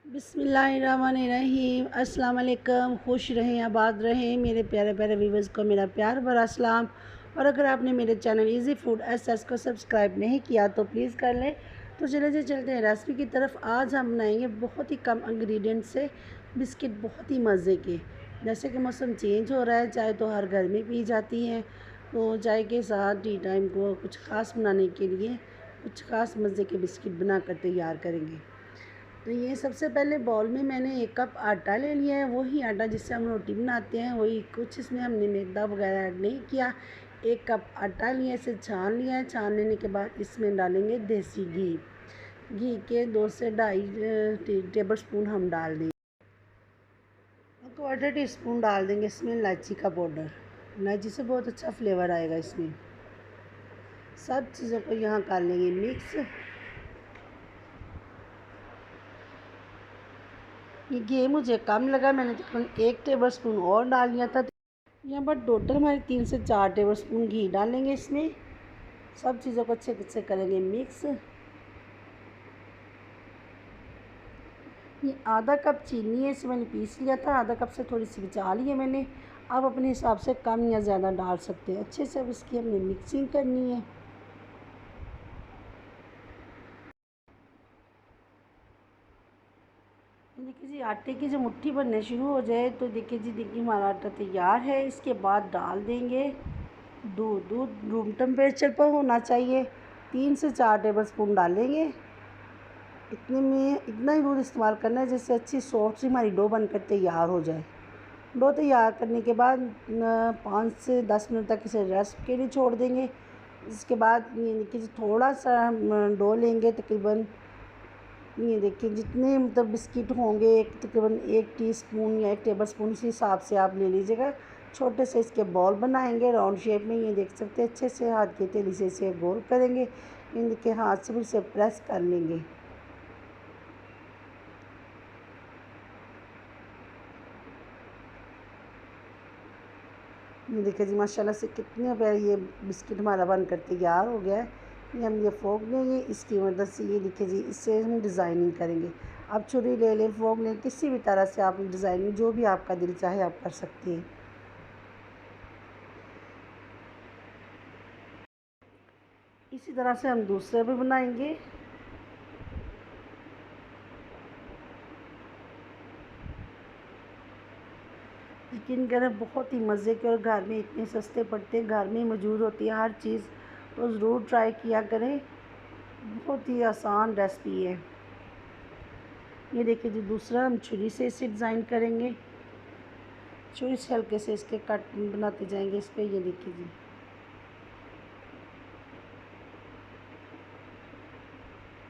बिस्मिल्लाहिर्रहमानिर्रहीम। अस्सलाम वालेकुम। खुश रहें, आबाद रहें मेरे प्यारे प्यारे व्यूवर्स को मेरा प्यार भरा सलाम। और अगर आपने मेरे चैनल इजी फूड एस को सब्सक्राइब नहीं किया तो प्लीज़ कर लें। तो चले जी चलते हैं रेसिपी की तरफ। आज हम बनाएंगे बहुत ही कम इंग्रेडिएंट से बिस्किट, बहुत ही मज़े के। जैसे कि मौसम चेंज हो रहा है, चाय तो हर घर में पी जाती है, तो चाय के साथ टी टाइम को कुछ ख़ास बनाने के लिए कुछ ख़ास मज़े के बिस्किट बना कर तैयार करेंगे। तो ये सबसे पहले बाउल में मैंने 1 कप आटा ले लिया है, वही आटा जिससे हम रोटी बनाते हैं वही, कुछ इसमें हमने मैदा वगैरह ऐड नहीं किया। 1 कप आटा लिया, इसे छान लिया है। छान लेने के बाद इसमें डालेंगे देसी घी। घी के 2 से 2.5 टेबल स्पून हम डाल देंगे। 1/4 टी स्पून डाल देंगे इसमें इलायची का पाउडर। इलायची से बहुत अच्छा फ्लेवर आएगा इसमें। सब चीज़ों को यहाँ कर लेंगे मिक्स। ये घी मुझे कम लगा, मैंने तकरीबन 1 टेबल स्पून और डाल लिया था। यहाँ पर टोटल हमारे 3 से 4 टेबल स्पून घी डालेंगे इसमें। सब चीज़ों को अच्छे से करेंगे मिक्स। ये आधा कप चीनी है, इसे मैंने पीस लिया था। आधा कप से थोड़ी सी बचा ली है मैंने। आप अपने हिसाब से कम या ज़्यादा डाल सकते हैं। अच्छे से अब इसकी हमने मिक्सिंग करनी है। देखिए जी, आटे की जो मुट्ठी बनने शुरू हो जाए तो देखिए हमारा आटा तैयार है। इसके बाद डाल देंगे दूध। दूध रूम टेम्परेचर पर होना चाहिए। 3 से 4 टेबल स्पून डालेंगे। इतने में इतना ही दूध इस्तेमाल करना है जिससे अच्छी सॉफ्ट सी हमारी डो बनकर तैयार हो जाए। डो तैयार करने के बाद 5 से 10 मिनट तक इसे रेस्ट के लिए छोड़ देंगे। इसके बाद ये देखिए थोड़ा सा हम डो लेंगे, तकरीबन ये देखिए जितने मतलब बिस्किट होंगे, एक तकरीबन 1 टीस्पून या 1 टेबल स्पून इसी हिसाब से आप ले लीजिएगा। छोटे से इसके बॉल बनाएंगे राउंड शेप में। ये देख सकते हैं, अच्छे से हाथ की हथेली से इसे गोल करेंगे। ये देखिए हाथ से भी इसे प्रेस कर लेंगे। ये देखिए जी माशाल्लाह से कितने प्यारे ये बिस्किट हमारा बनकर तैयार हो गया है। ये हम ये फोक लेंगे, इसकी मदद से ये देखिए जी इससे हम डिज़ाइनिंग करेंगे। आप छुरी ले लें, फोक लें, किसी भी तरह से आप डिज़ाइनिंग जो भी आपका दिल चाहे आप कर सकती हैं। इसी तरह से हम दूसरे भी बनाएंगे। यकीन करें बहुत ही मज़े के और घर में इतने सस्ते पड़ते हैं, घर में मौजूद होती है हर चीज़, तो ज़रूर ट्राई किया करें। बहुत ही आसान रेसिपी है। ये देखिए जी दूसरा हम छुरी से इसे डिज़ाइन करेंगे। छुरी से हल्के से इसके कट बनाते जाएंगे इस पर। ये देखिए जी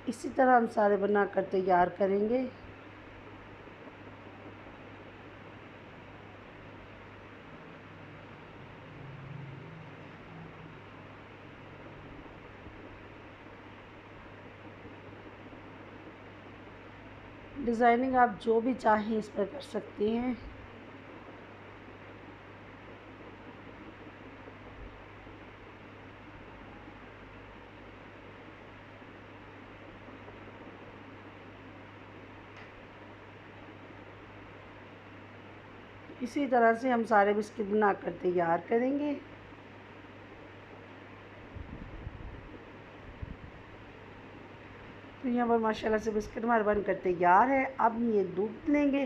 इसी तरह हम सारे बनाकर तैयार करेंगे। डिज़ाइनिंग आप जो भी चाहें इस पर कर सकते हैं। इसी तरह से हम सारे बिस्किट बनाकर तैयार करेंगे। तो यहाँ पर माशाल्लाह से बिस्किट हमारे बनकर तैयार है। अब ये दूध लेंगे।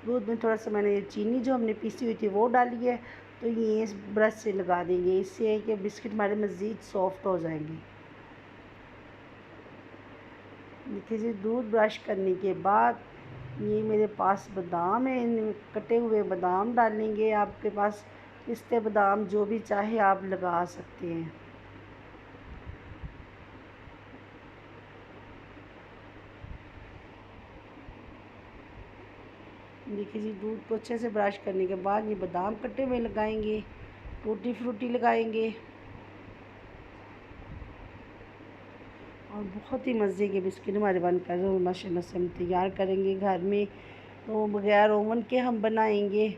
दूध में थोड़ा सा मैंने ये चीनी जो हमने पीसी हुई थी वो डाली है, तो ये इस ब्रश से लगा देंगे। इससे कि बिस्किट हमारे मज़ीद सॉफ्ट हो जाएंगे। देखिए जी दूध ब्रश करने के बाद ये मेरे पास बादाम है, इन कटे हुए बादाम डालेंगे। आपके पास पिस्ते बादाम जो भी चाहे आप लगा सकते हैं। देखिए जी दूध को अच्छे से ब्रश करने के बाद ये बादाम कटे हुए लगाएंगे, टूटी फ्रूटी लगाएंगे और बहुत ही मज़े के बिस्किट हमारे बनकर माशाल्लाह से हम तैयार करेंगे घर में। तो बगैर ओवन के हम बनाएंगे।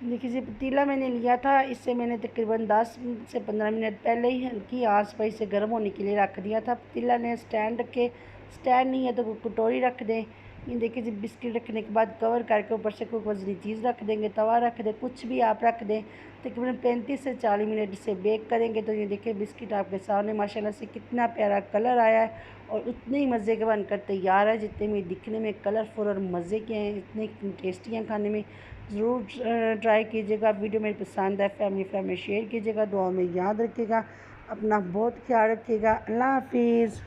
देखिए जी पतीला मैंने लिया था, इससे मैंने तकरीबन 10 से 15 मिनट पहले ही हल्की आंच पर इसे गर्म होने के लिए रख दिया था। पतीला ने स्टैंड रख के स्टैंड नहीं है तो कोई कटोरी रख दें। ये देखिए जी, बिस्किट रखने के बाद कवर करके ऊपर से कोई वजनी चीज़ रख देंगे, तवा रख दें, कुछ भी आप रख दें। तकरीबन 35 से 40 मिनट से बेक करेंगे तो ये देखिए बिस्किट आपके सामने माशाल्लाह से कितना प्यारा कलर आया है और उतने ही मज़े के बनकर तैयार है जितने में दिखने में कलरफुल और मज़े के हैं, इतने टेस्टी हैं खाने में। ज़रूर ट्राई कीजिएगा। वीडियो मेरी पसंद है फैमिली में शेयर कीजिएगा, दुआ में याद रखिएगा, अपना बहुत ख्याल रखिएगा। अल्लाह हाफिज़।